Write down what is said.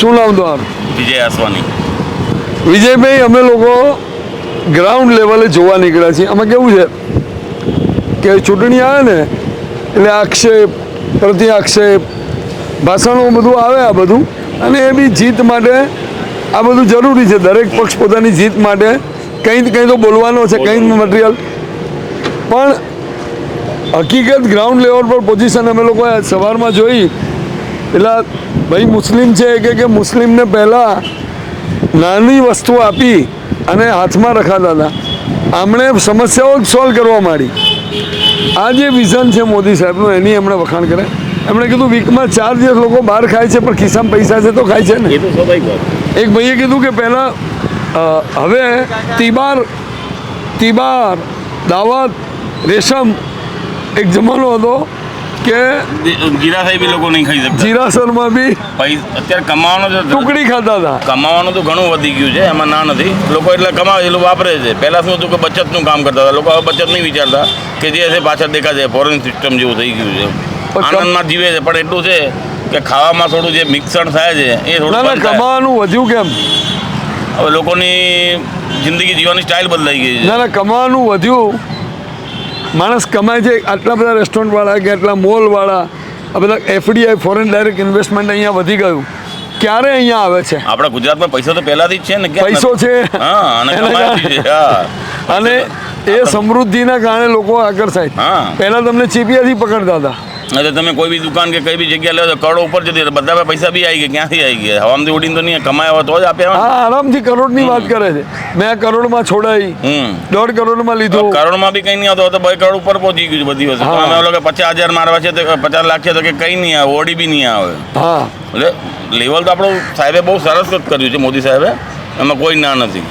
શું નામ તમારું? વિજય આસવાની. વિજયભાઈ, અમે લોકો ગ્રાઉન્ડ લેવલે જોવા નીકળ્યા છીએ. આમાં કેવું છે કે ચૂંટણી આવે ને એટલે આક્ષેપ પ્રતિ આક્ષેપ ભાષણો બધું આવે, આ બધું, અને એ બી જીત માટે આ બધું જરૂરી છે. દરેક પક્ષ પોતાની જીત માટે કંઈ તો બોલવાનો છે, કંઈ મટીરિયલ. પણ હકીકત ગ્રાઉન્ડ લેવલ પર પોઝિશન અમે લોકોએ સવારમાં જોઈ એટલે ભાઈ મુસ્લિમ છે કે મુસ્લિમને પહેલાં નાની વસ્તુ આપી અને હાથમાં રખાતા હતા. આમણે સમસ્યાઓ જ સોલ્વ કરવા માંડી. આ જે વિઝન છે મોદી સાહેબનું, એની એમણે વખાણ કરે. એમણે કીધું વીકમાં 4 દિવસ લોકો બહાર ખાય છે, પણ ખિસ્સામાં પૈસા છે તો ખાય છે ને. એ તો સ્વાભાવિક વાત. એક ભાઈએ કીધું કે પહેલાં હવે તિબાર દાવત રેશમ એક જમાનો હતો કે જીરા સાહેબ બી લોકો નહીં ખાઈ શકતા. જીરાસરમાં બી અત્યારે કમાવાનો ટુકડી ખાતા હતા. કમાવાનું તો ઘણું વધી ગયું છે, એમાં ના નથી. લોકો એટલે કમાવે એ લોકો વાપરે છે. પહેલાં શું હતું કે બચતનું કામ કરતા હતા લોકો. હવે બચત નહીં વિચારતા કે જે છે પાછળ દેખાશે. ફોરેન સિસ્ટમ જેવું થઈ ગયું છે. આનંદમાં જીવે છે, પણ એટલું છે કે ખાવામાં થોડું જે મિક્સણ થાય છે એ થોડું કમાવાનું વધ્યું કેમ? હવે લોકોની જિંદગી જીવવાની સ્ટાઇલ બદલાઈ ગઈ છે. ના કમાવાનું વધ્યું. માણસ કમાય છે. આટલા બધા રેસ્ટોરન્ટવાળા કે આટલા મોલવાળા, આ બધા FDI ફોરેન ડાયરેક્ટ ઇન્વેસ્ટમેન્ટ અહીંયા વધી ગયું. ક્યારે અહીંયા આવે છે? આપણા ગુજરાતમાં પૈસો તો પહેલાથી જ છે ને. પૈસો છે, અને એ સમૃદ્ધિના કારણે લોકો આકર્ષાય. પહેલા તમને ચીપિયાથી પકડતા હતા. એટલે તમે કોઈ બી દુકાન કે કઈ બી જગ્યા લો તો કરોડો ઉપર જતી બધા પૈસા બી આવી ગયા. ક્યાંથી આવી ગયા? હવામાંથી ઉડીને તો નહીં કમાયા તો જ આપ્યા. હા, આરામથી કરોડની વાત કરે છે. મેં કરોડમાં છોડાઈ, 1.5 કરોડમાં લીધું. કરોડમાં બી કંઈ નહીં આવતો તો 2 કરોડ ઉપર પહોંચી ગયું છે બધી વસ્તુ. અમે લોકો 50,000 મારવા છે તો 50 લાખ છે તો કે કંઈ નહીં આવે, ઓડી બી નહીં આવે. હા, એટલે લેવલ તો આપણું સાહેબે બહુ સરસ કર્યું છે મોદી સાહેબે, એમાં કોઈ ના નથી.